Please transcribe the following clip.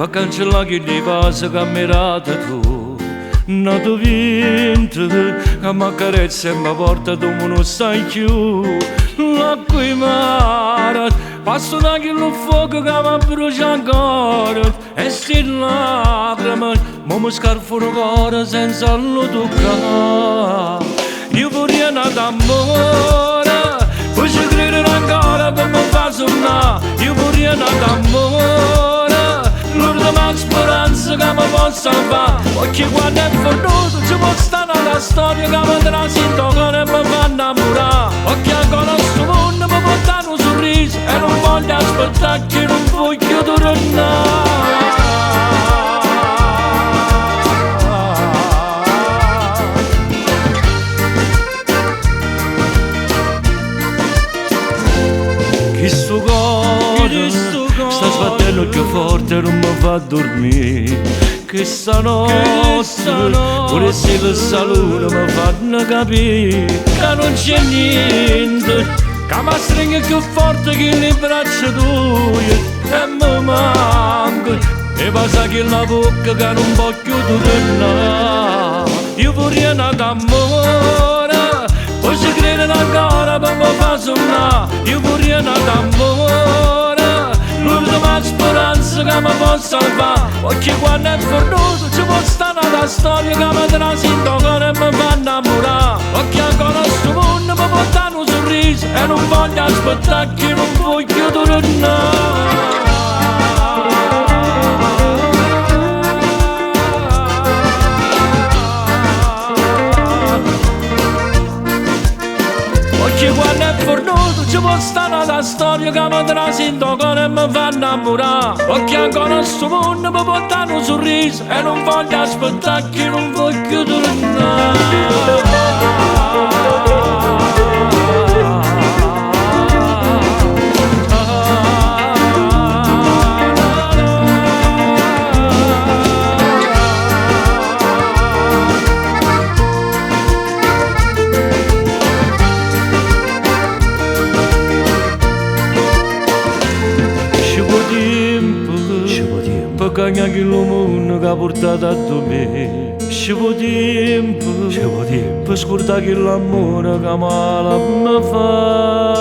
a cancellare le cose che mi rata tu. Non ti vinto, che mi accarezza e mi porta dove non stai più. L'acqua in mare, passo da quello fuoco che mi brucia ancora. E sti lacrime, ma mi scarfano il cuore senza lo toccare. Io vorrei una d'amore, poi ci credere ancora per mi far sonnare. Io vorrei una d'amore, l'ultima speranza che mi possa fare. Perché quando è venuto ci può stare una storia che mi trasito e mi fa innamorare. Perché ancora sto mondo mi può dare un sorriso e non voglio aspettare che non voglio tornare. Questo cuore sta sbattendo più forte e non mi fa dormire. Che stanotte pure se lo saluto mi fanno capire che non c'è niente che mi stringe più forte che le braccia tue e mi manca e passa che la bocca che non voglio tornare. Io vorrei una d'amore, poi ci credere ancora per mi far sonnare. Io vorrei una d'amore, l'ultima speranza che mi possa fare. Perché quando è venuto ci può stare una storia che mi trasito e mi fa innamorare. Perché ancora sto mondo mi può dare un sorriso e non voglio aspettare che non voglio tornare. Perché quando è venuto ci può stare una storia che mi trasito e mi fa innamorare. Perché ancora sto mondo mi può dare un sorriso e non voglio aspettare che non voglio tornare. Perché anche il mondo che ha portato a me. Ci vuole tempo per scordare che l'amore che male mi fa.